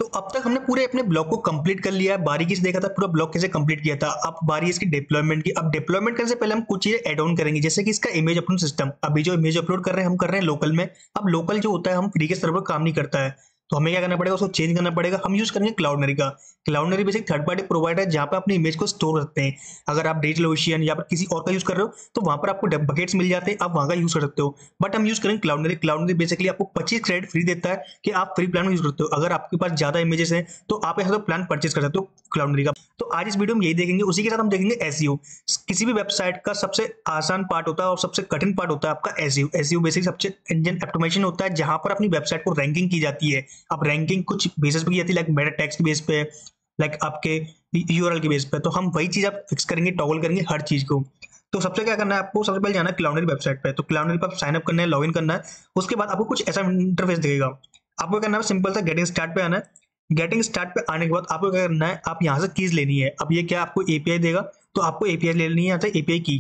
तो अब तक हमने पूरे अपने ब्लॉग को कंप्लीट कर लिया है, बारीकी से देखा था पूरा ब्लॉग कैसे कंप्लीट किया था। अब बारी है इसकी डिप्लॉयमेंट की। अब डिप्लॉयमेंट करने से पहले हम कुछ चीजें ऐड ऑन करेंगे, जैसे कि इसका इमेज अपलोड सिस्टम। अभी जो इमेज अपलोड कर रहे हैं हम कर रहे हैं लोकल में। अब लोकल जो होता है हम फ्री के सर्वर काम नहीं करता है, तो हमें क्या करना पड़ेगा, उसको चेंज करना पड़ेगा। हम यूज करेंगे क्लाउडनरी का। क्लाउडनरी बेसिक थर्ड पार्टी प्रोवाइडर है जहाँ पे अपनी इमेज को स्टोर करते हैं। अगर आप डिजिटल या फिर किसी और का यूज कर रहे हो तो वहां पर आपको बकेट्स मिल जाते हैं, आप वहां का यूज कर सकते हो। बट हम यूज करेंगे क्लाउडनरी। क्लाउडनरी बेसिकली आपको 25 क्रेडिट फ्री देता है कि आप फ्री प्लान यूज करते हो। अगर आपके पास ज्यादा इमेजेस हैं तो आप ऐसा तो प्लान परचेज कर सकते हो क्लाउडनरी का। तो आज इस वीडियो में यही देखेंगे। उसी के साथ हम देखेंगे एसईओ। किसी भी वेबसाइट का सबसे आसान पार्ट होता है और सबसे कठिन पार्ट होता है आपका एसईओ। एसईओ बेसिक सबसे इंजन ऑप्टिमाइजेशन होता है जहां पर अपनी वेबसाइट को रैंकिंग की जाती है। अब रैंकिंग कुछ बेसिस पे की जाती है, लाइक मेटा टेक्स्ट बेस पे, लाइक आपके यूआरएल के बेस पे। तो हम वही चीज आप फिक्स करेंगे, टॉगल करेंगे हर चीज को। तो सबसे क्या करना है आपको, सबसे पहले जाना है क्लाउडनरी वेबसाइट पे। तो क्लाउडनरी पर साइन अप करना है, लॉगिन करना है। उसके बाद आपको कुछ ऐसा इंटरफेस दिखेगा। आपको करना है सिंपल सा गेटिंग स्टार्ट पे आना है। गेटिंग स्टार्ट पे आने के बाद आपको क्या करना है, आप यहाँ से कीज लेनी है। अब ये क्या आपको एपीआई देगा, तो आपको एपीआई ले लेनी है यहाँ से, एपीआई की।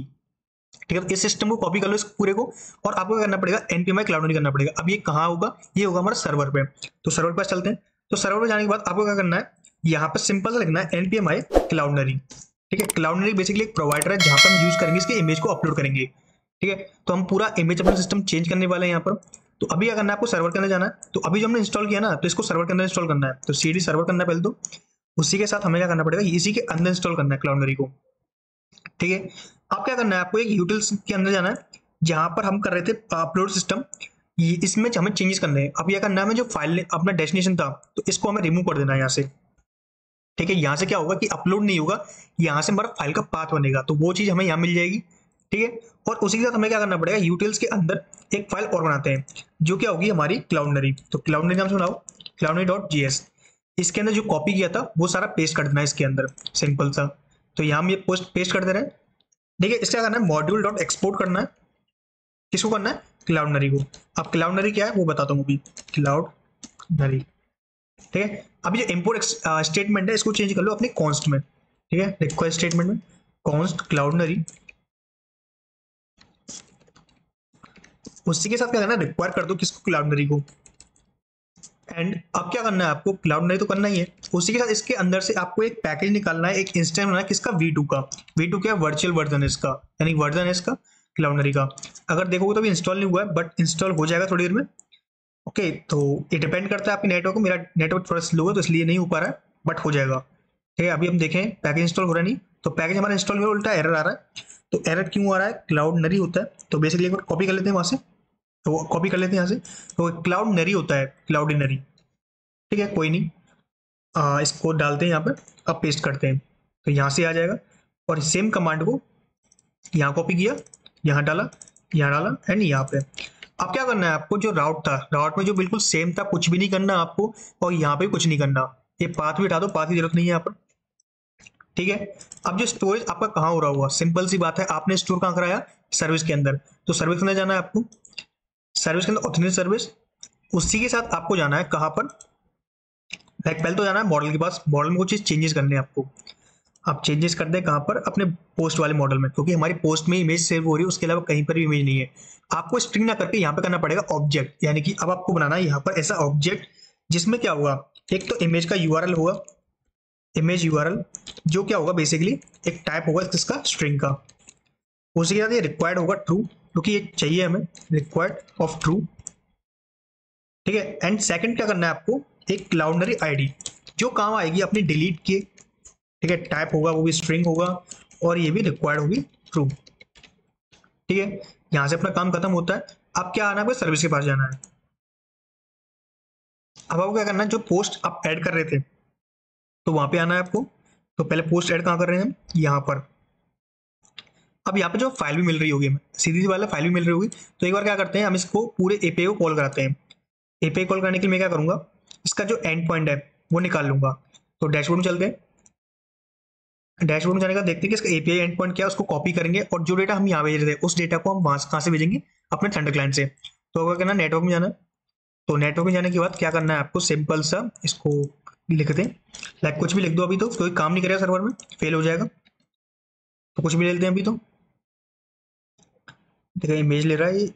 ठीक है, इस सिस्टम को कॉपी कर लो इस पूरे को, और आपको क्या करना पड़ेगा, एनपीएमआई क्लाउडनरी करना पड़ेगा। अब ये कहाँ होगा, ये होगा हमारे सर्वर पे। तो सर्वर पर चलते हैं। तो सर्वर पे जाने के बाद आपको क्या करना है, यहाँ पे सिंपल सा लिखना है एनपीएमआई क्लाउडनरी। ठीक है, क्लाउडनरी बेसिकली एक प्रोवाइडर है जहां पर हम यूज करेंगे इसके इमेज को अपलोड करेंगे। ठीक है, तो हम पूरा इमेज अपना सिस्टम चेंज करने वाले हैं यहाँ पर। तो अभी क्या करना है, आपको सर्वर के अंदर जाना है। तो अभी जो हमने इंस्टॉल किया ना, तो इसको सर्वर के अंदर इंस्टॉल करना है। तो सीडी सर्वर करना है पहले तो। उसी के साथ हमें क्या करना पड़ेगा, इसी के अंदर इंस्टॉल करना है क्लाउडनरी को। ठीक है, अब क्या करना है, आपको एक यूटिल्स के अंदर जाना है जहां पर हम कर रहे थे अपलोड सिस्टम। इसमें हमें चेंजेस करने हैं। अब यह करना है, हमें जो फाइल अपना डेस्टिनेशन था तो इसको हमें रिमूव कर देना है यहाँ से। ठीक है, यहाँ से क्या होगा कि अपलोड नहीं होगा, यहाँ से हमारा फाइल का पाथ बनेगा, तो वो चीज हमें यहाँ मिल जाएगी। ठीक है, और उसी के साथ हमें क्या करना पड़ेगा, यूटिल्स के अंदर एक फाइल और बनाते हैं जो क्या होगी हमारी क्लाउडनरी। तो क्लाउडनरी नाम से बनाओ, क्लाउडनरी.js। इसके अंदर जो कॉपी किया था वो सारा पेस्ट कर देना है इसके अंदर, सिंपल सा। तो यहाँ हम ये पोस्ट पेस्ट कर दे रहे हैं। ठीक है, इसका करना है मॉड्यूल डॉट एक्सपोर्ट करना है। किसको करना है, क्लाउडनरी को। अब क्लाउडनरी क्या है वो बताता हूँ अभी, क्लाउडनरी। ठीक है, अभी जो इम्पोर्ट स्टेटमेंट है इसको चेंज कर लो अपनी कॉन्स्ट में। ठीक है, रिक्वेस्ट स्टेटमेंट में कॉन्स्ट क्लाउडनरी। उसी के साथ क्या करना है, रिक्वायर कर दो किसको, क्लाउडनरी को। एंड अब क्या करना है आपको, क्लाउडनरी तो करना ही है, उसी के साथ इसके अंदर से आपको एक पैकेज निकालना है, एक इंस्टेंस बनाना है किसका, V2 का। V2 क्या है, वर्चुअल वर्जन है इसका, यानी वर्जन है इसका क्लाउडनरी का। अगर देखोगे तो अभी इंस्टॉल नहीं हुआ है, बट इंस्टॉल हो जाएगा थोड़ी देर में। ओके, तो ये डिपेंड करता है आपके नेटवर्क को। मेरा नेटवर्क थोड़ा स्लो है तो इसलिए नहीं हो पा रहा है, बट हो जाएगा। ठीक है, अभी हम देखें पैकेज इंस्टॉल हो रहा नहीं, तो पैकेज हमारा इंस्टॉल हुआ, उल्टा एरर आ रहा है। तो एरर क्यों आ रहा है, क्लाउडनरी होता है। तो बेसिकली एक बार कॉपी कर लेते हैं वहां से, तो कॉपी कर लेते हैं यहाँ से। तो क्लाउडनरी होता है, क्लाउडनरी। ठीक है, कोई नहीं, इसको डालते हैं यहाँ पर। अब पेस्ट करते हैं तो यहाँ से आ जाएगा। और सेम कमांड को यहाँ कॉपी किया, यहाँ डाला, यहाँ डाला, एंड यहाँ पे। अब क्या करना है आपको, जो राउट था, राउट में जो बिल्कुल सेम था, कुछ भी नहीं करना आपको, और यहाँ पे कुछ नहीं करना। ये पाथ भी हटा दो, पाथ की जरूरत नहीं है यहाँ पर। ठीक है, अब जो स्टोरेज आपका कहाँ हो रहा हुआ, सिंपल सी बात है, आपने स्टोर कहाँ कराया, सर्विस के अंदर। तो सर्विस के अंदर जाना है आपको, सर्विस के अंदर ऑथेंटिक सर्विस। उसी के साथ आपको जाना है कहाँ पर, लाइक पहले तो जाना है मॉडल के पास। मॉडल में कुछ चीज चेंजेस करने हैं आपको। आप चेंजेस कर दें कहाँ पर, अपने पोस्ट वाले मॉडल में, क्योंकि हमारी पोस्ट में इमेज सेव हो रही है, उसके अलावा कहीं पर भी इमेज नहीं है। आपको स्ट्रिंग ना करके यहाँ पे करना पड़ेगा ऑब्जेक्ट, यानी कि अब आपको बनाना है यहाँ पर ऐसा ऑब्जेक्ट जिसमें क्या होगा, एक तो इमेज का यूआरएल होगा, इमेज यूआरएल, जो क्या होगा बेसिकली एक टाइप होगा इसका स्ट्रिंग का। उसी के साथ ये रिक्वायर्ड होगा ट्रू, क्योंकि ये चाहिए हमें, रिक्वायर्ड ऑफ ट्रू। ठीक है, एंड सेकंड क्या करना है आपको, एक क्लाउडनरी आईडी जो काम आएगी अपनी डिलीट के। ठीक है, टाइप होगा वो भी स्ट्रिंग होगा, और ये भी रिक्वायर्ड होगी ट्रू। ठीक है, यहां से अपना काम खत्म होता है। अब क्या आना है, सर्विस के पास जाना है। अब आपको क्या करना है, जो पोस्ट आप ऐड कर रहे थे तो वहां पे आना है आपको। तो पहले पोस्ट ऐड कहाँ कर रहे हैं हम, यहाँ पर। अब यहाँ पे जो फाइल भी मिल रही होगी हमें, सीधी सी वाला फाइल भी मिल रही होगी। तो एक बार क्या करते हैं, हम इसको पूरे एपीआई को कॉल कराते हैं। एपीआई कॉल करने के लिए मैं क्या करूंगा, इसका जो एंड पॉइंट है वो निकाल लूंगा। तो डैशबोर्ड में चलते हैं। डैशबोर्ड में जाने का देखते हैं कि इसका एपीआई एंड पॉइंट क्या है, उसको कॉपी करेंगे, और जो डेटा हम यहाँ भेज रहे थे उस डेटा को हम वहां कहाँ से भेजेंगे, अपने थंडर क्लाइंट से। तो अगर करना, नेटवर्क में जाना है। तो नेटवर्क में जाने के बाद क्या करना है आपको, सिंपल सा इसको लिख दें, लाइक कुछ भी लिख दो। अभी तो कोई काम नहीं करेगा सर्वर में, फेल हो जाएगा, तो कुछ भी ले लेते हैं अभी तो। ठीक है, इमेज ले रहा है,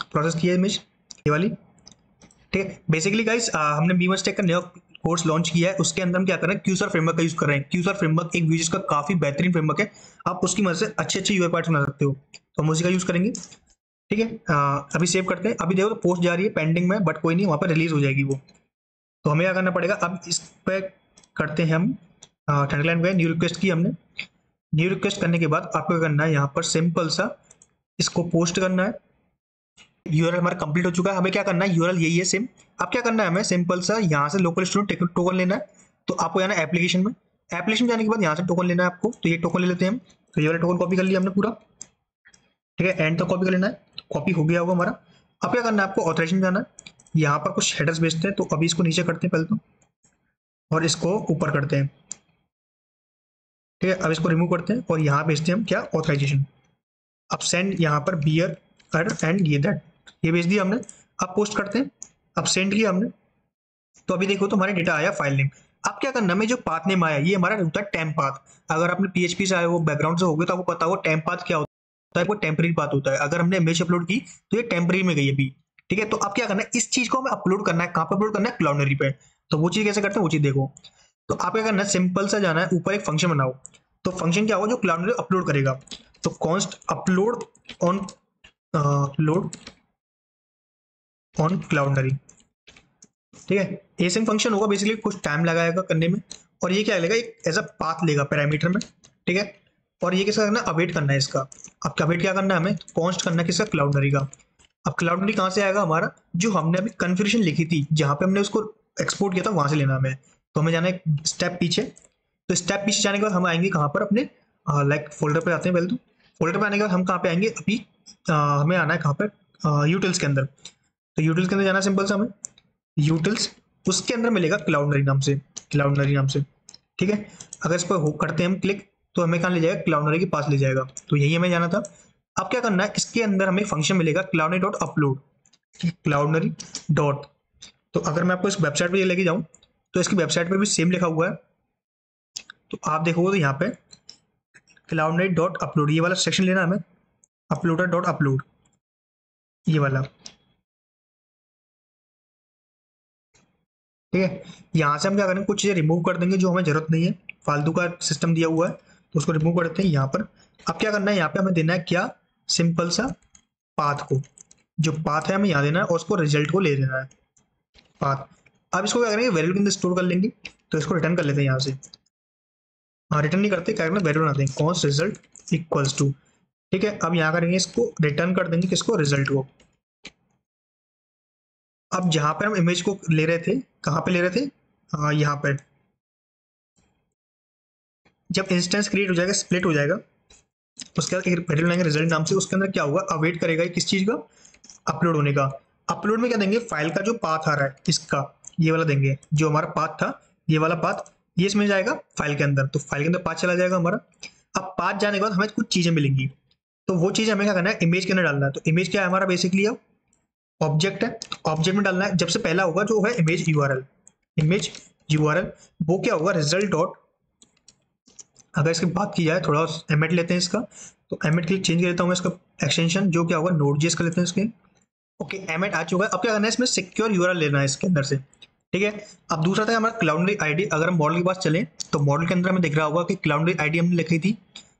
प्रोसेस किया इमेज, ये वाली। ठीक है, बेसिकली गाइस हमने बीमर स्टैक का नया कोर्स लॉन्च किया है उसके अंदर हम क्या कर रहे हैं, क्यूसर फ्रेमवर्क का यूज कर रहे हैं। क्यूसर फ्रेमवर्क एक व्यूज का काफी बेहतरीन फ्रेमवर्क है, आप उसकी मदद से अच्छे अच्छे यूआई पार्ट्स बना सकते हो, तो हम उसी का यूज करेंगे। ठीक है, अभी सेव करते हैं। अभी देखो तो पोस्ट जा रही है पेंडिंग में, बट कोई नहीं, वहाँ पर रिलीज हो जाएगी वो। तो हमें क्या करना पड़ेगा, अब इस पे करते हैं हम टाइटल गए, न्यू रिक्वेस्ट की हमने। न्यू रिक्वेस्ट करने के बाद आपको क्या करना है, यहाँ पर सिंपल सा इसको पोस्ट करना है। यूआरएल हमारा कंप्लीट हो चुका है, हमें क्या करना है, यूआरएल यही है सेम। अब क्या करना है, हमें सिंपल सा यहाँ से लोकल स्टूडेंट टोकन लेना है। तो आपको जाना है एप्लीकेशन में, एप्लीकेशन जाने के बाद यहाँ से टोकन लेना है आपको। तो ये टोकन ले लेते हैं हम, तो ये वाला टोकन कॉपी कर लिया हमने पूरा। ठीक है, एंड तक कॉपी कर लेना है, कॉपी हो गया होगा हमारा। अब क्या करना है, आपको ऑथराइजेशन जाना है, यहाँ पर कुछ हेडर्स भेजते हैं। तो अभी इसको नीचे करते हैं पहले तो, और इसको ऊपर करते हैं। ठीक है, अब इसको रिमूव करते हैं और यहाँ भेजते हैं हम क्या, ऑथराइजेशन। अब सेंड यहाँ पर बियर एंड ये दैट, ये भेज दिया हमने। अब पोस्ट करते हैं, अब सेंड किया हमने। तो अभी देखो तो हमारे डेटा आया फाइल नेम। अब क्या करना, हमें जो पाथ नेम आया ये हमारा होता है टेम्प पाथ। अगर आपने पीएचपी से आए हो, बैकग्राउंड से हो गए, तो आपको पता होगा टेम्प पाथ क्या होता है, वो टेम्परेरी पाथ होता है। अगर हमने इमेज अपलोड की तो ये टेम्परेरी में गई अभी। ठीक है, तो अब क्या करना है, इस चीज को हमें अपलोड करना है, कहाँ पर अपलोड करना है, क्लाउडनरी पे। तो वो चीज कैसे करते हैं वो चीज देखो। तो आप क्या करना है, सिंपल सा जाना है, ऊपर एक फंक्शन बनाओ। तो फंक्शन क्या होगा, जो क्लाउडनरी अपलोड करेगा। तो कॉन्स्ट अपलोड ऑन क्लाउडनरी। ठीक है, एसिंग फंक्शन होगा, बेसिकली कुछ टाइम लगाएगा करने में, और ये क्या लेगा, एक एज अ पाथ लेगा पैरामीटर में। ठीक है, और ये किसका करना है, अवेट करना है इसका। अब अवेट क्या करना है, हमें कॉन्स्ट करना है किसका, क्लाउडनरी का। अब क्लाउडनरी कहाँ से आएगा, हमारा जो हमने अभी कन्फिगरेशन लिखी थी, जहाँ पे हमने उसको एक्सपोर्ट किया था, वहां से लेना हमें। तो हमें जाना है स्टेप पीछे। तो स्टेप पीछे जाने के बाद हम आएंगे कहाँ पर, अपने लाइक फोल्डर पे आते हैं पहले। तो फोल्डर पे आने के बाद हम कहाँ पे आएंगे, अभी हमें आना है कहाँ पर, यूटिल्स के अंदर। तो यूटिल्स के अंदर जाना सिंपल सा हमें, यूटिल्स, उसके अंदर मिलेगा क्लाउडनरी नाम से, क्लाउडनरी नाम से। ठीक है, अगर इस पर करते हैं हम क्लिक, तो हमें कहाँ ले जाएगा, क्लाउडनरी के पास ले जाएगा। तो यही हमें जाना था। अब क्या करना है, इसके अंदर हमें फंक्शन मिलेगा क्लाउडनरी डॉट अपलोड, क्लाउडनरी डॉट। तो अगर मैं आपको इस वेबसाइट पे लेके जाऊं, तो इसकी वेबसाइट पे भी सेम लिखा हुआ है। तो आप देखोगे तो यहाँ पे क्लाउडनरी डॉट अपलोड, ये वाला सेक्शन लेना हमें, अपलोडर डॉट अपलोड, ये वाला। ठीक है, यहाँ से हम क्या करेंगे, कुछ चीज़ें रिमूव कर देंगे जो हमें जरूरत नहीं है, फालतू का सिस्टम दिया हुआ है, तो उसको रिमूव कर देते हैं यहाँ पर। अब क्या करना है, यहाँ पे हमें देना है क्या, सिंपल सा पाथ को, जो पाथ है हमें यहाँ देना है, और उसको रिजल्ट को ले देना है, पाथ। अब इसको क्या करेंगे, वेरिएबल के अंदर स्टोर कर लेंगे। तो इसको रिटर्न कर लेते हैं यहाँ से। हाँ, रिटर्न नहीं करते, क्या करना, वेरिएबल बनाते हैं, कॉन्स्ट रिजल्ट इक्वल्स टू। ठीक है, अब यहाँ करेंगे, इसको रिटर्न कर देंगे किसको, रिजल्ट को। अब जहां पर हम इमेज को ले रहे थे, कहाँ पे ले रहे थे, यहाँ पर। जब इंस्टेंस क्रिएट हो जाएगा, स्प्लिट हो जाएगा, उसके बाद एक वेरिएबल बनाएंगे रिजल्ट नाम से, उसके अंदर क्या होगा, अवेट करेगा किस चीज का, अपलोड होने का। अपलोड में क्या देंगे, फाइल का जो पाथ आ रहा है इसका, ये वाला देंगे, जो हमारा पाथ था, ये वाला पाथ, ये इसमें जाएगा फाइल के अंदर। तो फाइल के अंदर पाथ चला जाएगा हमारा। अब पाथ जाने के बाद हमें कुछ चीजें मिलेंगी, तो वो चीज हमें क्या करना है, इमेज के अंदर डालना है। तो इमेज क्या है हमारा, बेसिकली ऑब्जेक्ट है, ऑब्जेक्ट में डालना है। जब से पहला होगा जो है इमेज यूआरएल, इमेज यूआरएल, वो क्या होगा, रिजल्ट डॉट। अगर इसकी बात की जाए, थोड़ा एमेट लेते हैं इसका, तो एमेट के लिए चेंज कर देता हूँ मैं इसका एक्सटेंशन, जो क्या होगा, नोड.जेएस कर लेते हैं इसके। ओके, एमेट आ चुका है। अब क्या करना है, इसमें सिक्योर यूआरएल लेना है इसके अंदर से। ठीक है, अब दूसरा था हमारा क्लाउडनरी आईडी। अगर हम मॉडल के पास चलें, तो मॉडल के अंदर हमें दिख रहा होगा कि क्लाउडनरी आईडी हमने लिखी थी।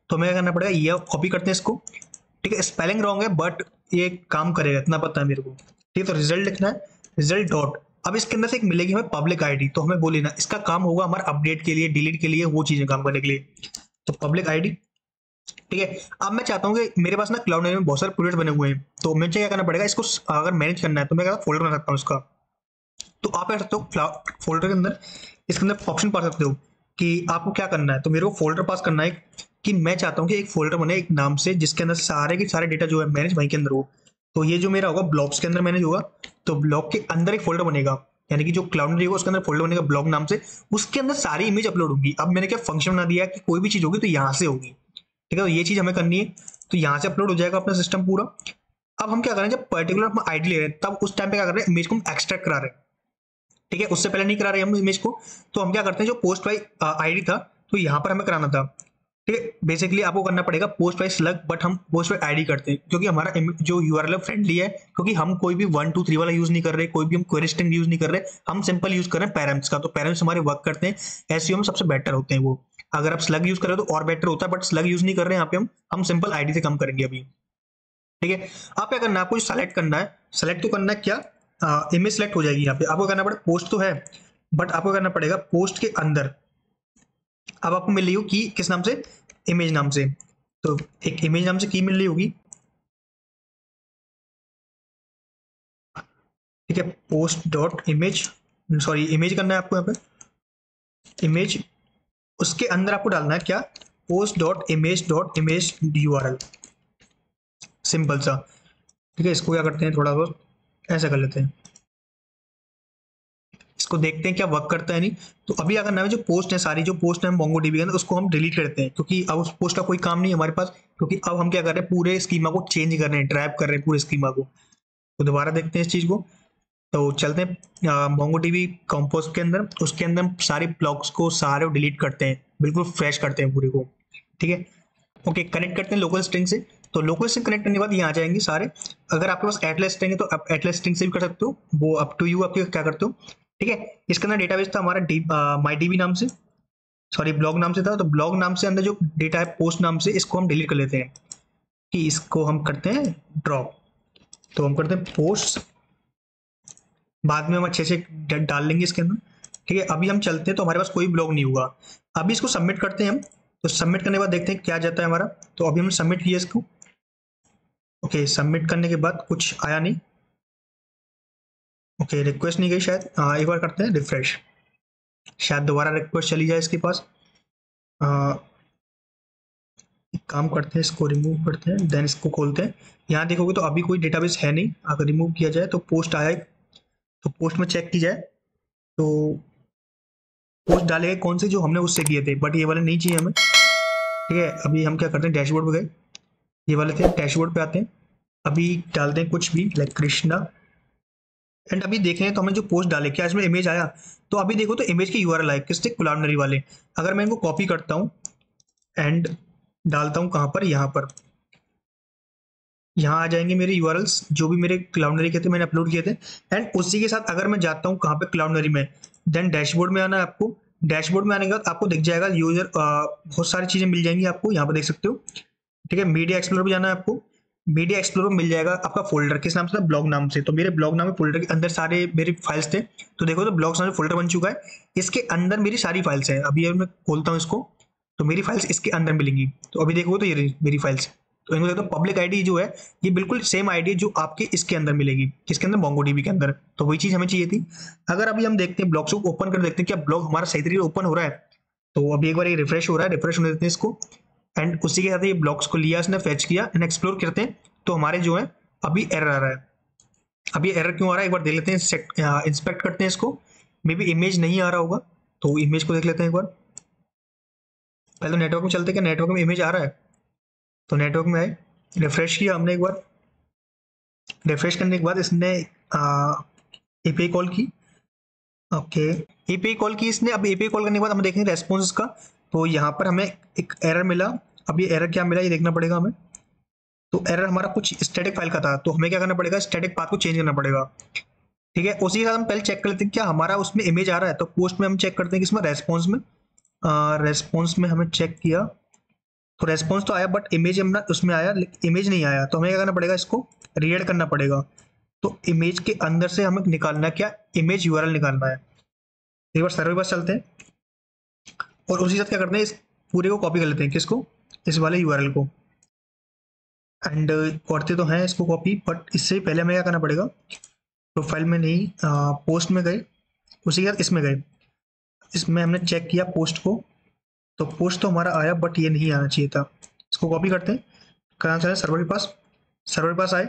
तो हमें क्या करना पड़ेगा, ये कॉपी करते हैं इसको। ठीक है, स्पेलिंग रॉन्ग है, बट ये काम करेगा, इतना पता है मेरे को। ठीक है, तो रिजल्ट लिखना है, रिजल्ट डॉट। अब इसके अंदर से एक मिलेगी हमें पब्लिक आईडी, तो हमें वो लेना, इसका काम होगा हमारा अपडेट के लिए, डिलीट के लिए, वो चीजें काम करने के लिए। तो पब्लिक आईडी। ठीक है, अब मैं चाहता हूँ कि मेरे पास ना क्लाउडनरी में बहुत सारे प्रोजेक्ट बने हुए हैं, तो मुझे क्या करना पड़ेगा, इसको अगर मैनेज करना है तो मैं क्या फोल्डर बना सकता हूँ इसका। तो आप कर सकते हो फोल्डर के अंदर, इसके अंदर ऑप्शन पा सकते हो कि आपको क्या करना है। तो मेरे को फोल्डर पास करना है कि मैं चाहता हूँ कि एक फोल्डर बने एक नाम से, जिसके अंदर सारे के सारे डेटा जो है मैनेज वहीं के अंदर हो। तो ये जो मेरा होगा ब्लॉक्स के अंदर मैनेज होगा। तो ब्लॉक के अंदर एक फोल्डर बनेगा, यानी कि जो क्लाउडनरी होगा उसके अंदर फोल्डर बनेगा ब्लॉक नाम से, उसके अंदर सारी इमेज अपलोड होगी। अब मैंने क्या फंक्शन बना दिया कि कोई भी चीज होगी तो यहाँ से होगी। ठीक है, तो ये चीज हमें करनी है, तो यहाँ से अपलोड हो जाएगा अपना सिस्टम पूरा। अब हम क्या करें, जब पर्टिकुलर हम आईडी ले रहे हैं, तब उस टाइम पे क्या कर रहे हैं, इमेज को हम एक्सट्रैक्ट करा रहे हैं। ठीक है, उससे पहले नहीं करा रहे हम इमेज को। तो हम क्या करते हैं, जो पोस्ट बाई आईडी था, तो यहाँ पर हमें कराना था ठीक है, बेसिकली आपको करना पड़ेगा पोस्ट बाय स्लग, बट हम पोस्ट बाय आईडी करते हैं क्योंकि हमारा जो यूआरएल फ्रेंडली है, क्योंकि हम कोई भी 1 2 3 वाला यूज नहीं कर रहे, कोई भी हम क्वेरी स्ट्रिंग यूज नहीं कर रहे, हम सिंपल यूज कर रहे हैं पैरम्स का। तो पैरम्स हमारे वर्क करते हैं, एसईओ में सबसे बेटर होते हैं वो। अगर आप स्लग यूज कर रहे हो तो और बेटर होता है, बट स्लग यूज नहीं कर रहे हैं यहाँ पे, हम सिंपल आईडी से कम करेंगे अभी। ठीक है, आप क्या करना है, आपको सेलेक्ट करना है। सेलेक्ट तो करना है क्या, इमेज सेलेक्ट हो जाएगी यहाँ पे। आपको करना पड़ेगा, पोस्ट तो है बट आपको करना पड़ेगा पोस्ट के अंदर। अब आपको मिल रही हो की किस नाम से, इमेज नाम से। तो एक इमेज नाम से की मिल रही होगी, ठीक है। Post dot image, sorry image करना है आपको यहाँ पे इमेज। उसके अंदर आपको डालना है क्या, post dot image URL, simple सा। ठीक है, इसको क्या करते हैं, थोड़ा बहुत ऐसा कर लेते हैं, इसको देखते हैं क्या वर्क करता है नहीं। तो अभी अगर ना जो पोस्ट है, सारी जो पोस्ट है हम मोंगोडीबी के अंदर, उसको हम डिलीट करते हैं क्योंकि अब उस पोस्ट का कोई काम नहीं है हमारे पास, क्योंकि अब हम क्या कर रहे हैं, पूरे स्कीमा को चेंज कर रहे हैं, ट्रैप कर रहे हैं पूरे स्कीमा को। तो दोबारा देखते हैं इस चीज को। तो चलते हैं मोंगोडीबी कंपोज के अंदर, उसके अंदर हम सारे ब्लॉक्स को सारे डिलीट करते हैं, बिल्कुल फ्रेश करते हैं पूरे को। ठीक है, ओके, कनेक्ट करते हैं लोकल स्ट्रिंग से। तो लोकल स्ट्रिंग कनेक्ट करने के बाद ये आ जाएंगे सारे। अगर आपके पास एटलस स्ट्रिंग है तो आप एटलस स्ट्रिंग से भी कर सकते हो, वो अप टू यू, आपके क्या करते हो। ठीक है, इसके अंदर डेटाबेस था हमारा माई डीबी नाम से, सॉरी ब्लॉग नाम से था। तो ब्लॉग नाम से अंदर जो डेटा है पोस्ट नाम से, इसको हम डिलीट कर लेते हैं कि इसको हम करते हैं ड्रॉप। तो हम करते हैं पोस्ट, बाद में हम अच्छे से डाल लेंगे इसके अंदर। ठीक है, अभी हम चलते हैं तो हमारे पास कोई ब्लॉग नहीं हुआ। अभी इसको सबमिट करते हैं हम। तो सबमिट करने के बाद देखते हैं क्या जाता है हमारा। तो अभी हमने सबमिट किया इसको। ओके, सबमिट करने के बाद कुछ आया नहीं। ओके, रिक्वेस्ट नहीं गई शायद, एक बार करते हैं रिफ्रेश, शायद दोबारा रिक्वेस्ट चली जाए इसके पास। एक काम करते हैं, इसको रिमूव करते हैं, देन इसको खोलते हैं। यहाँ देखोगे तो अभी कोई डेटाबेस है नहीं। अगर रिमूव किया जाए तो पोस्ट आया, तो पोस्ट में चेक की जाए तो पोस्ट डाले गए कौन से, जो हमने उससे किए थे, बट ये वाले नहीं चाहिए हमें। ठीक है, अभी हम क्या करते हैं, डैशबोर्ड पे गए, ये वाले थे, डैशबोर्ड पे आते हैं। अभी डालते हैं कुछ भी, लाइक कृष्णा। एंड अभी देखें तो हमने जो पोस्ट डाले, क्या इसमें इमेज आया। तो अभी देखो तो इमेज के यूआरएल आए किससे, क्लाउडनरी वाले। अगर मैं इनको कॉपी करता हूँ एंड डालता हूँ कहाँ पर, यहाँ पर, यहाँ आ जाएंगे मेरे यूआरएल्स जो भी मेरे क्लाउडनरी के थे, मैंने अपलोड किए थे। एंड उसी के साथ अगर मैं जाता हूँ कहाँ पे, क्लाउडनरी में, देन डैशबोर्ड में आना है आपको। डैशबोर्ड में आने के बाद आपको दिख जाएगा यूजर, बहुत सारी चीजें मिल जाएंगी आपको, यहाँ पर देख सकते हो। ठीक है, मीडिया एक्सप्लोरर भी जाना है आपको। मीडिया एक्सप्लोरर में मिल जाएगा आपका फोल्डर, किस नाम से था, ब्लॉग नाम से। तो मेरे ब्लॉग नाम के फोल्डर के अंदर सारे मेरे फाइल्स थे। तो देखो तो ब्लॉग्स नाम फोल्डर बन चुका है, इसके अंदर मेरी सारी फाइल्स हैं। अभी अगर मैं खोलता हूँ इसको तो मेरी फाइल्स इसके अंदर मिलेंगी। तो अभी देखो तो ये रही मेरी फाइल्स। तो इनको देखो, पब्लिक आईडी जो है ये बिल्कुल सेम आईडी जो आपके इसके अंदर मिलेगी, किसके अंदर, मोंगोडीबी के अंदर। तो वही चीज हमें चाहिए थी। अगर अभी हम देखते हैं ब्लॉग्स को ओपन कर देखते हैं क्या ब्लॉग हमारा सही तरीके ओपन हो रहा है। तो अभी एक बार ये रिफ्रेश हो रहा है, रिफ्रेश होने देते हैं इसको। एंड उसी के साथ ये ब्लॉक्स को लिया, इसने फेच किया एंड एक्सप्लोर करते हैं। तो हमारे जो है अभी एरर आ रहा है। अभी एरर क्यों आ रहा है एक बार देख लेते हैं, इंस्पेक्ट करते हैं इसको। मे बी इमेज नहीं आ रहा होगा, तो इमेज को देख लेते हैं एक बार। पहले तो नेटवर्क में चलते, क्या नेटवर्क में इमेज आ रहा है। तो नेटवर्क में आए, रिफ्रेश किया हमने एक बार। रिफ्रेश करने के बाद इसने एपीआई कॉल की। ओके, एपीआई कॉल की इसने। अब एपीआई कॉल करने के बाद हम देखेंगे रेस्पॉन्स का। तो यहाँ पर हमें एक एरर मिला। अब ये एरर क्या मिला ये देखना पड़ेगा हमें। तो एरर हमारा कुछ स्टैटिक फाइल का था, तो हमें क्या करना पड़ेगा, स्टैटिक पाथ को चेंज करना पड़ेगा। ठीक है, उसी के साथ हम पहले चेक कर लेते हैं क्या हमारा उसमें इमेज आ रहा है। तो पोस्ट में हम चेक करते हैं किसमें, रेस्पॉन्स में। रेस्पॉन्स में हमें चेक किया तो रेस्पॉन्स तो आया, बट इमेज हमने उसमें आया, इमेज नहीं आया। तो हमें क्या करना पड़ेगा, इसको रीएड करना पड़ेगा। तो इमेज के अंदर से हमें निकालना है क्या, इमेज यूआरएल निकालना है। एक बार सर्वर पास चलते हैं और उसी के साथ क्या करते हैं, इस पूरे को कॉपी कर लेते हैं, किसको, इस वाले यूआरएल को। एंड करते तो हैं इसको कॉपी, बट इससे पहले हमें क्या करना पड़ेगा, प्रोफाइल में नहीं, पोस्ट में गए, उसी के साथ इसमें गए। इसमें हमने चेक किया पोस्ट को, तो पोस्ट तो हमारा आया बट ये नहीं आना चाहिए था। इसको कॉपी करते हैं, कहाँ से सर्वर के पास, सर्वर के पास आए।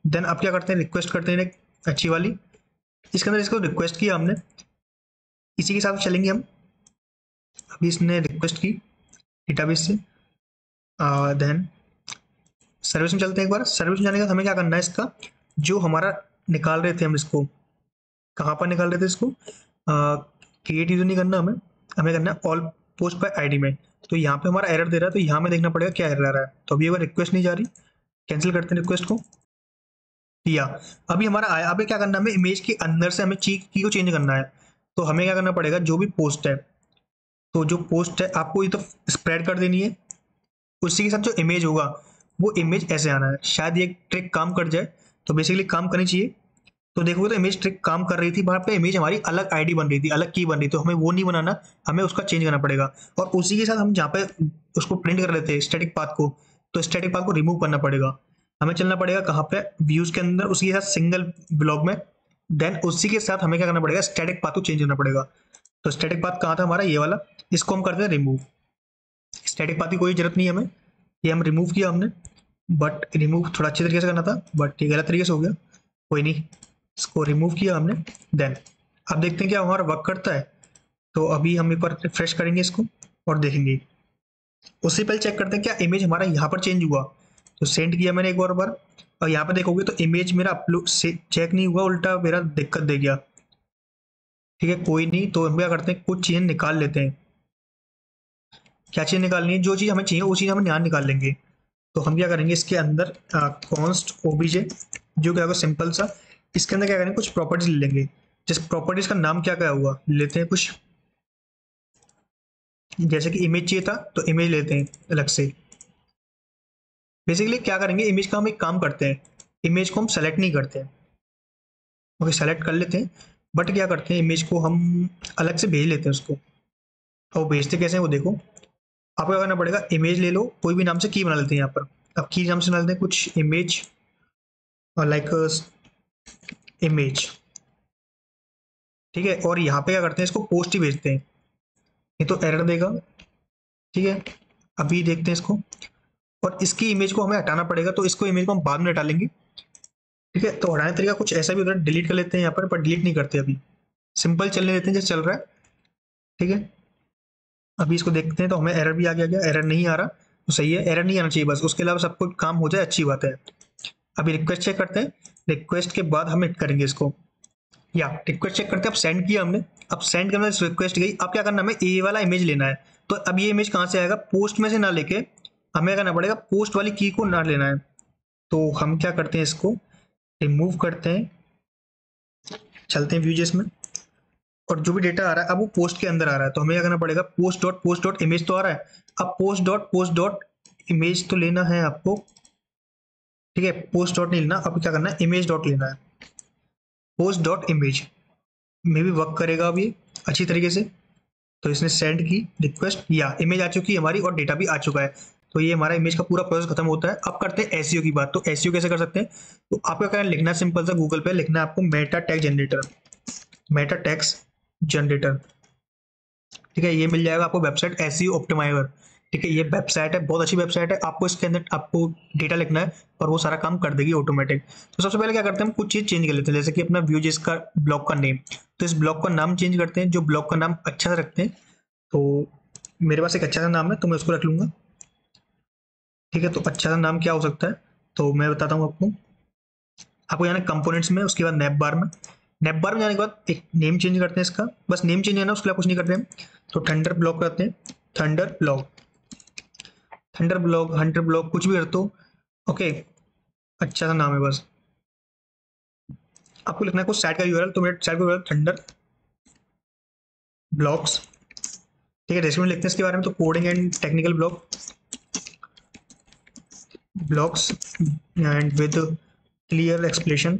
देन अब क्या करते हैं, रिक्वेस्ट करते हैं एक अच्छी वाली, इसके अंदर इसको रिक्वेस्ट किया हमने, इसी के साथ चलेंगे हम। अभी इसने रिक्वेस्ट की डेटाबेस से, देन सर्विस में चलते हैं एक बार। सर्विस में जाने के बाद हमें क्या करना है, इसका जो हमारा निकाल रहे थे हम, इसको कहाँ पर निकाल रहे थे, इसको क्रिएट यूजर नहीं करना हमें, हमें करना है ऑल पोस्ट बाय आईडी में। तो यहाँ पे हमारा एरर दे रहा है, तो यहाँ में देखना पड़ेगा क्या एरर आ रहा है। तो अभी अगर रिक्वेस्ट नहीं जा रही, कैंसिल करते हैं रिक्वेस्ट को, किया। अभी हमारा आया। अभी क्या करना है, हमें इमेज के अंदर से हमें की को चेंज करना है। तो हमें क्या करना पड़ेगा, जो भी पोस्ट है, तो जो पोस्ट है आपको ये तो स्प्रेड कर देनी है, उसी के साथ जो इमेज होगा वो इमेज ऐसे आना है। शायद ये ट्रिक काम कर जाए, तो बेसिकली काम करनी चाहिए। तो देखोगे तो इमेज ट्रिक काम कर रही थी, वहाँ पे इमेज हमारी अलग आईडी बन रही थी, अलग की बन रही थी, तो हमें वो नहीं बनाना, हमें उसका चेंज करना पड़ेगा। और उसी के साथ हम जहाँ पे उसको प्रिंट कर लेते हैं स्टैटिक पाथ को, तो स्टैटिक पाथ को रिमूव करना पड़ेगा। हमें चलना पड़ेगा कहाँ पे, व्यूज के अंदर, उसी के साथ सिंगल ब्लॉक में। देन उसी के साथ हमें क्या करना पड़ेगा, स्टैटिक पाथ को चेंज करना पड़ेगा। तो स्टैटिक पाथ कहाँ था हमारा, ये वाला, इसको हम करते हैं रिमूव। स्टैटिक पाथ की कोई जरूरत नहीं है हमें, ये हम रिमूव किया हमने, बट रिमूव थोड़ा अच्छे तरीके से करना था, बट ये गलत तरीके से हो गया, कोई नहीं। इसको रिमूव किया हमने। देन अब देखते हैं क्या हमारा वर्क करता है। तो अभी हम एक बार रिफ्रेश करेंगे इसको और देखेंगे। उससे पहले चेक करते हैं क्या इमेज हमारा यहाँ पर चेंज हुआ। तो सेंड किया मैंने एक और बार, और यहाँ पे देखोगे तो इमेज मेरा अपलोड से चेक नहीं हुआ, उल्टा मेरा दिक्कत दे गया। ठीक है, कोई नहीं। तो हम क्या करते हैं, कुछ चीज़ें निकाल लेते हैं। क्या चीज़ निकालनी है, जो चीज़ हमें चाहिए वो चीज़ हम यहाँ निकाल लेंगे। तो हम क्या करेंगे, इसके अंदर कॉन्स्ट ओबीजे, जो क्या होगा सिंपल सा, इसके अंदर क्या करेंगे, कुछ प्रॉपर्टीज ले लेंगे। जिस प्रॉपर्टीज का नाम क्या क्या हुआ लेते हैं कुछ, जैसे कि इमेज चाहिए था तो इमेज लेते हैं अलग से। बेसिकली क्या करेंगे, इमेज का हम एक काम करते हैं, इमेज को हम सेलेक्ट नहीं करते हैं। ओके, सेलेक्ट कर लेते हैं, बट क्या करते हैं, इमेज को हम अलग से भेज लेते हैं उसको। और भेजते कैसे हैं वो देखो। आपको क्या करना पड़ेगा, इमेज ले लो, कोई भी नाम से की बना लेते हैं यहाँ पर। अब की नाम से बना लेते हैं कुछ इमेज, और लाइक इमेज, ठीक है। और यहाँ पे क्या करते हैं, इसको पोस्ट ही भेजते हैं, ये तो एरर देगा। ठीक है, अभी देखते हैं इसको। और इसकी इमेज को हमें हटाना पड़ेगा, तो इसको इमेज को हम बाद में हटा लेंगे। ठीक है, तो हटाने तरीका कुछ ऐसा भी होता है, डिलीट कर लेते हैं यहाँ पर डिलीट नहीं करते, अभी सिंपल चलने देते हैं जैसे चल रहा है। ठीक है, अभी इसको देखते हैं, तो हमें एरर भी आ गया, एरर नहीं आ रहा तो सही है, एरर नहीं आना चाहिए बस, उसके अलावा सब कुछ काम हो जाए अच्छी बात है। अभी रिक्वेस्ट चेक करते हैं, रिक्वेस्ट के बाद हम हिट करेंगे इसको, या रिक्वेस्ट चेक करते हैं। अब सेंड किया हमने, अब सेंड करने से रिक्वेस्ट गई। अब क्या करना, हमें ये वाला इमेज लेना है। तो अब ये इमेज कहाँ से आएगा, पोस्ट में से ना लेके हमें करना पड़ेगा, पोस्ट वाली की को ना लेना है। तो हम क्या करते हैं, इसको रिमूव करते हैं, चलते हैं व्यूजेस में, और जो भी डेटा आ रहा है अब वो पोस्ट के अंदर आ रहा है। तो हमें क्या करना पड़ेगा, पोस्ट डॉट इमेज तो आ रहा है, अब पोस्ट डॉट इमेज तो लेना है आपको। ठीक है, पोस्ट डॉट नहीं लेना, अब क्या करना है, इमेज डॉट लेना है। पोस्ट डॉट इमेज में भी वर्क करेगा अब ये अच्छी तरीके से। तो इसने सेंड की रिक्वेस्ट, या इमेज आ चुकी है हमारी और डेटा भी आ चुका है। तो ये हमारा इमेज का पूरा प्रोसेस खत्म होता है। अब करते हैं एसईओ की बात। तो एसईओ कैसे कर सकते हैं, तो आपको क्या करना है, लिखना है सिंपल सा, गूगल पे लिखना है आपको Meta tag generator, Meta tags generator. ठीक है, ये मिल जाएगा आपको वेबसाइट एसईओ ऑप्टिमाइजर। ठीक है, ये वेबसाइट है, बहुत अच्छी वेबसाइट है। आपको इसके अंदर आपको डेटा लिखना है और वो सारा काम कर देगी ऑटोमेटिक। तो सबसे पहले क्या करते हैं, हम कुछ चीज़ चेंज कर लेते हैं, जैसे कि अपना व्यूजेस का ब्लॉग का नेम। तो इस ब्लॉग का नाम चेंज करते हैं, जो ब्लॉग का नाम अच्छा सा रखते हैं। तो मेरे पास एक अच्छा सा नाम है, तो मैं उसको रख लूँगा। ठीक है, तो अच्छा सा नाम क्या हो सकता है, तो मैं बताता हूँ आपको। आपको जाना कंपोनेंट्स में, उसके बाद नैप बार में, नैप बार में जाने के बाद एक नेम चेंज करते हैं इसका, बस नेम चेंज है ना, उसके लिए कुछ नहीं करते हैं। तो थंडर ब्लॉग करते हैं, thunder blog, thunder blog, Hunter blog, कुछ भी कर दो। ओके, अच्छा सा नाम है बस। आपको लिखना है कुछ साइट का यूआरएल, तो मेरे साइट का यूआरएल थंडर ब्लॉग्स। ठीक है, रेस्यूमे लिखते हैं इसके बारे में, तो coding and technical blogs and with clear explanation.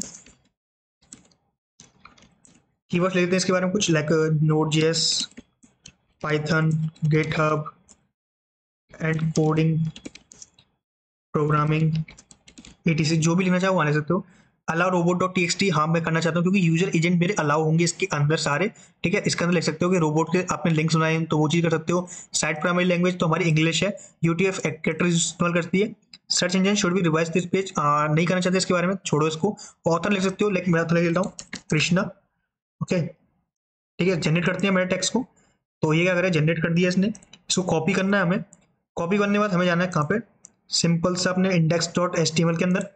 Keywords लिखते हैं इसके बारे में कुछ, like Node.js, Python, GitHub and coding, programming, etc, जो भी लिखना चाहो वहाँ लिख सकते हो। अलाउ रोबोट डॉट टी, हाँ मैं करना चाहता हूँ, क्योंकि यूजर एजेंट मेरे अलाउ होंगे इसके अंदर सारे। ठीक है, इसके अंदर लिख सकते हो कि रोबोट के आपने लिंक सुनाए तो वो चीज़ कर सकते हो। साइट प्राइमरी लैंग्वेज तो हमारी इंग्लिश है, यूटीएफ कैरेक्टर इस्तेमाल करती है। Search engine should be revise this page, नहीं करना चाहते इसके बारे में, छोड़ो इसको। ऑथर लिख सकते हो, लाइक मैं ऑथर लिख लेता हूँ कृष्णा। ओके, ठीक है, जनरेट करते हैं मेरे टेक्स्ट को। तो ये क्या करें, जनरेट कर दिया इसने। इसको कॉपी करना है हमें, कॉपी करने के बाद हमें जाना है कहाँ पे, सिंपल सा अपने इंडेक्स डॉट एचटीएमएल के अंदर।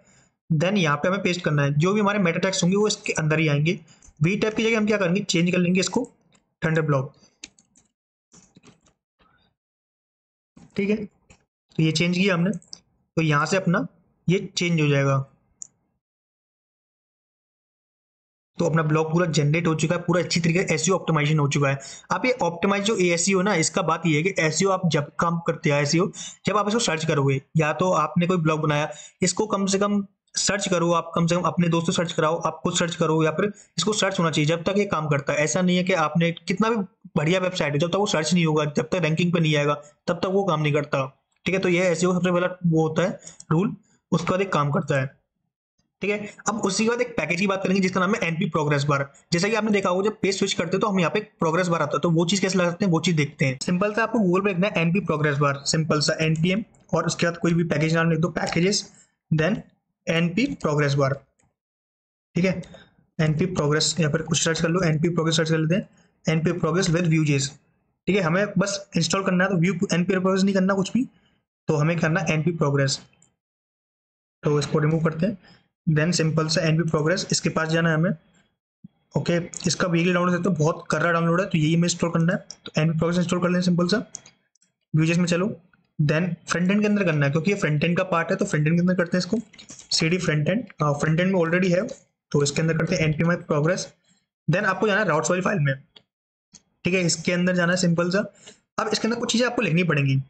देन यहाँ पे हमें पेस्ट करना है, जो भी हमारे मेटा टैग्स होंगे वो इसके अंदर ही आएंगे। वी टाइप की जगह हम क्या करेंगे, चेंज कर लेंगे इसको थंडर ब्लॉग। ठीक है, तो ये चेंज किया हमने, तो यहाँ से अपना ये चेंज हो जाएगा। तो अपना ब्लॉक पूरा जनरेट हो चुका है, पूरा अच्छी तरीके से एसईओ ऑप्टिमाइजेशन हो चुका है। आप ये ऑप्टिमाइज जो एसईओ ना, इसका बात ये है कि एसईओ आप जब काम करते हैं, एसईओ जब आप इसको सर्च करोगे, या तो आपने कोई ब्लॉग बनाया, इसको कम से कम सर्च करो, आप कम से कम अपने दोस्तों सर्च कराओ, आप खुद सर्च करो, या फिर इसको सर्च होना चाहिए जब तक ये काम करता है। ऐसा नहीं है कि आपने कितना भी बढ़िया वेबसाइट है, जब तक वो सर्च नहीं होगा, जब तक रैंकिंग पे नहीं आएगा, तब तक वो काम नहीं करता। ठीक है, तो ये एसईओ सबसे पहला वो होता है रूल, उसके बाद एक काम करता है। ठीक है, अब उसी के बाद एक पैकेज की बात करेंगे जिसका नाम है एनपी प्रोग्रेस बार। जैसा कि आपने देखा होगा, जब पेज स्विच करते हैं तो हम यहाँ पे प्रोग्रेस बार आता है, तो वो चीज कैसे लगा सकते हैं वो चीज देखते हैं। सिंपल सा आपको गूगल पे लिखना है एनपी प्रोग्रेस बार, सिंपल सा एनपीएम, और उसके बाद कोई भी पैकेज नाम लिख दो, packages, then NP progress bar. ठीक है, एनपी प्रोग्रेस, या फिर कुछ सर्च कर लो, एनपी प्रोग्रेस सर्च कर लेते हैं, एनपी प्रोग्रेस विद व्यूजेस। ठीक है, हमें बस इंस्टॉल करना है, तो व्यू एनपी प्रोग्रेस नहीं करना कुछ भी, तो हमें करना है एनपी प्रोग्रेस। तो इसको रिमूव करते हैं, देन सिंपल सा एनपी प्रोग्रेस, इसके पास जाना है हमें। ओके, इसका वीकली डाउनलोड है तो बहुत कर रहा डाउनलोड है, तो यही हमें इंस्टॉल करना है, तो एनपी प्रोग्रेस इंस्टॉल कर लें सिंपल सा। व्यूजेस में चलो, देन फ्रंट एंड के अंदर करना है, क्योंकि ये फ्रंट एंड का पार्ट है, तो फ्रंट एंड के अंदर करते हैं इसको, CD front end, front end में ऑलरेडी है, तो इसके अंदर करते हैं एनपी माई प्रोग्रेस। देन आपको जाना है राउट्स वाली फाइल में। ठीक है, इसके अंदर जाना है सिंपल सा। अब इसके अंदर कुछ चीज़ें आपको लिखनी पड़ेंगी,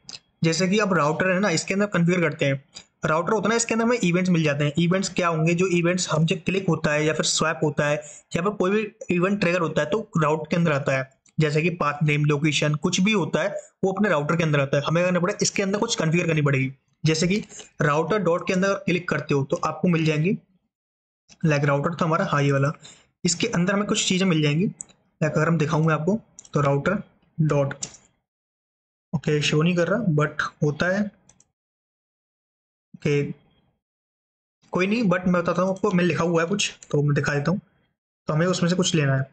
जैसे कि अब राउटर है ना, इसके अंदर कन्फिगर करते हैं, राउटर होता है ना, इसके अंदर हमें इवेंट्स मिल जाते हैं। इवेंट्स क्या होंगे, जो इवेंट्स हमसे क्लिक होता है या फिर स्वैप होता है या फिर कोई भी इवेंट ट्रिगर होता है, तो राउटर के अंदर आता है। जैसे कि पाथ नेम, लोकेशन, कुछ भी होता है वो अपने राउटर के अंदर आता है। हमें करना पड़ेगा इसके अंदर कुछ कन्फिगर करनी पड़ेगी, जैसे कि राउटर डॉट के अंदर क्लिक करते हो तो आपको मिल जाएंगी, लाइक राउटर तो हमारा हाई वाला, इसके अंदर हमें कुछ चीज़ें मिल जाएंगी, लाइक अगर हम दिखाऊंगा आपको, तो राउटर डॉट, ओके शो नहीं कर रहा बट होता है, ओके कोई नहीं, बट मैं बताता हूँ आपको, मैं लिखा हुआ है कुछ, तो मैं दिखा देता हूँ। तो हमें उसमें से कुछ लेना है,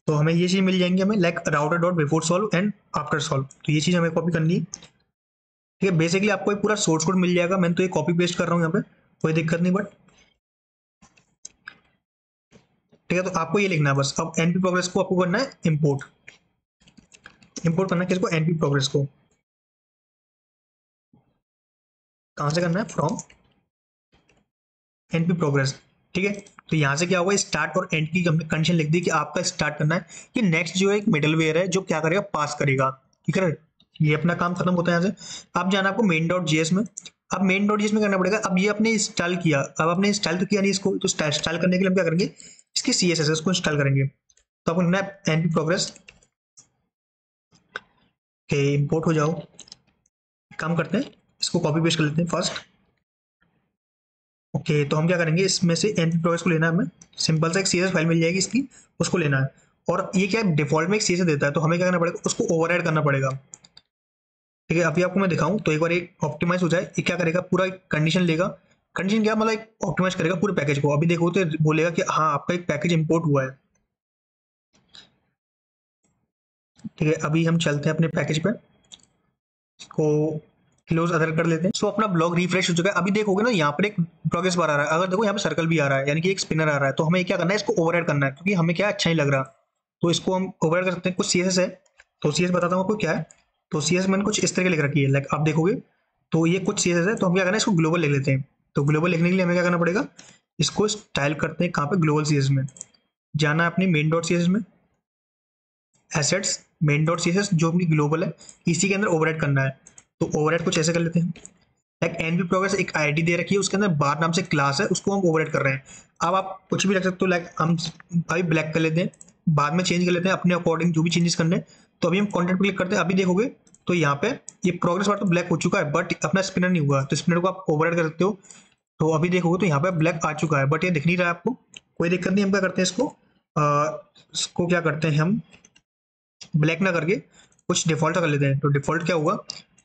तो हमें ये चीज़ मिल जाएंगी, हमें like router dot before solve and after solve, तो ये चीज़ हमें कॉपी करनी है। ठीक है, बेसिकली आपको एक पूरा सोर्स कोड मिल जाएगा, मैं तो ये कॉपी पेस्ट कर रहा हूँ यहाँ पे, कोई दिक्कत नहीं, बट ठीक है, तो आपको ये लिखना है बस। अब एनपी प्रोग्रेस को आपको करना है इम्पोर्ट, इम्पोर्ट करना है किसको, एनपी प्रोग्रेस को। कहाँ से करना है, फ्रॉम एनपी प्रोग्रेस। ठीक है, तो यहाँ से क्या होगा, स्टार्ट और एंड की हमने कंडीशन लिख दी कि आपका स्टार्ट करना है, कि नेक्स्ट जो है एक मिडलवेयर है जो क्या करेगा, पास करेगा। ठीक है, ये अपना काम खत्म होता है यहाँ से। अब जाना आपको मेन डॉट जीएस में। अब मेन डॉट जीएस में करना पड़ेगा, अब ये आपने इंस्टॉल किया, अब आपने इंस्टॉल तो किया नहीं इसको, तो इंस्टॉल करने के लिए हम क्या करेंगे, इसकी सीएसएस उसको इंस्टॉल करेंगे। तो आपको लिखना है एनपी प्रोग्रेस के इम्पोर्ट हो जाओ। काम करते हैं, इसको कॉपी पेस्ट कर लेते हैं फर्स्ट। ओके, तो हम क्या करेंगे, इसमें से एनपी प्रोग्रेस को लेना है हमें, सिंपल सा एक सीएसएस फाइल मिल जाएगी इसकी, उसको लेना है। और ये क्या है, डिफॉल्ट में एक सीएसएस देता है, तो हमें क्या करना पड़ेगा, उसको ओवरराइड करना पड़ेगा। ठीक है, अभी आपको मैं दिखाऊं तो एक बार एक ऑप्टिमाइज हो जाए, ये क्या करेगा, पूरा एक कंडीशन लेगा। कंडीशन क्या मतलब, एक ऑप्टिमाइज करेगा पूरे पैकेज को। अभी देखो तो बोलेगा कि हाँ आपका एक पैकेज इंपोर्ट हुआ है। ठीक है, अभी हम चलते हैं अपने पैकेज पे, इसको क्लोज अदर कर लेते हैं। सो अपना ब्लॉग रिफ्रेश हो चुका है। अभी देखोगे ना, यहाँ पर एक प्रोग्रेस बार आ रहा है, अगर देखो यहाँ पे सर्कल भी आ रहा है, यानी कि एक स्पिनर आ रहा है। तो हमें क्या करना है, इसको ओवरराइड करना है, क्योंकि हमें क्या अच्छा नहीं लग रहा, तो इसको हम ओवरराइड कर सकते हैं। कुछ सीएसएस है, तो सीएस बताता हूँ आपको क्या है। तो सीएस मैंने कुछ इस तरह की लिख रखी है, लाइक आप देखोगे तो ये कुछ सीएसएस है, तो हम क्या करना है, इसको ग्लोबल लिख लेते हैं। तो ग्लोबल लिखने के लिए हमें क्या करना पड़ेगा, इसको स्टाइल करते हैं कहाँ पे, ग्लोबल सीएस में जाना है, अपनी मेन डॉट सीएस में, एसेट्स मेन डॉट सीएसएस जो अपनी ग्लोबल है, इसी के अंदर ओवरराइड करना है। तो ओवरराइड कुछ ऐसे कर लेते हैं, लाइक एनपी प्रोग्रेस एक आईडी दे रखी है, उसके अंदर बार नाम से क्लास है, उसको हम ओवरराइड कर रहे हैं। अब आप कुछ भी रख सकते हो, लाइक हम अभी ब्लैक कर लेते हैं, बाद में चेंज कर लेते हैं अपने अकॉर्डिंग जो भी चेंजेस करने हैं। तो अभी हम कंटेंट पे क्लिक करते हैं, अभी देखोगे तो यहाँ पे ये प्रोग्रेस बार तो ब्लैक हो चुका है, बट अपना स्पिनर नहीं हुआ, तो स्पिनर को आप ओवरराइड कर सकते हो। तो अभी देखोगे तो यहाँ पे ब्लैक आ चुका है, बट ये दिख नहीं रहा है आपको, कोई दिक्कत नहीं। हम क्या करते हैं, इसको क्या करते हैं, हम ब्लैक ना करके कुछ डिफॉल्ट कर लेते हैं। तो डिफॉल्ट क्या होगा,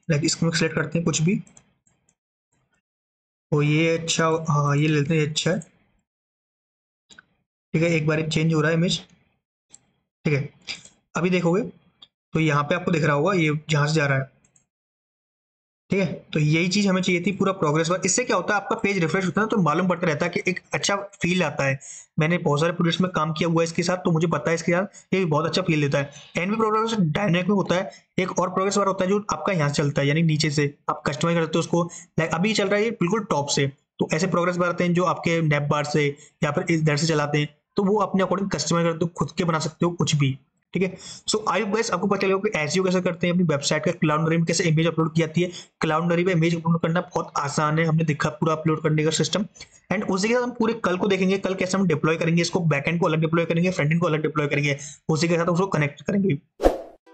लाइक इसको सेलेक्ट करते हैं कुछ भी, तो ये अच्छा, हाँ ये लेते हैं, अच्छा है। ठीक है, एक बार चेंज हो रहा है इमेज। ठीक है, अभी देखोगे तो यहाँ पे आपको दिख रहा होगा ये जहाँ से जा रहा है। ठीक है, तो यही चीज हमें चाहिए थी पूरा प्रोग्रेस बार। इससे क्या होता है, आपका पेज रिफ्रेश होता है तो मालूम पड़ता रहता है कि एक अच्छा फील आता है। मैंने बहुत सारे प्रोजेक्ट्स में काम किया हुआ है इसके साथ, तो मुझे पता है इसके साथ ये बहुत अच्छा फील देता है। एनवी प्रोग्रेस डायनेमिक में होता है। एक और प्रोग्रेस बार होता है जो आपका यहाँ से चलता है, यानी नीचे से आप कस्टमाइज करते हो उसको। लाइक अभी चल रहा है ये बिल्कुल टॉप से, तो ऐसे प्रोग्रेस बार आते हैं जो आपके नैप बार से या फिर इधर से चलाते हैं, तो वो अपने अकॉर्डिंग कस्टमाइज करते हो, खुद के बना सकते हो कुछ भी। ठीक है, सो आई होप गाइस आपको पता चलेगा कि एसईओ कैसे करते हैं अपनी वेबसाइट का, क्लाउडनरी में कैसे इमेज अपलोड की जाती है। क्लाउडनरी पे इमेज अपलोड करना बहुत आसान है, हमने देखा पूरा अपलोड करने का सिस्टम। एंड उसी के साथ हम पूरे कल को देखेंगे, कल कैसे हम डिप्लॉय करेंगे इसको, बैकएंड को अलग डिप्लॉय करेंगे, फ्रंट एंड को अलग डिप्लॉय करेंगे, उसी के साथ उसको कनेक्ट करेंगे।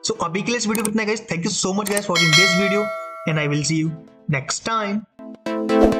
सो अभी के लिए इस वीडियो में इतना guys, thank you so much guys for watching this video and I will see you next time.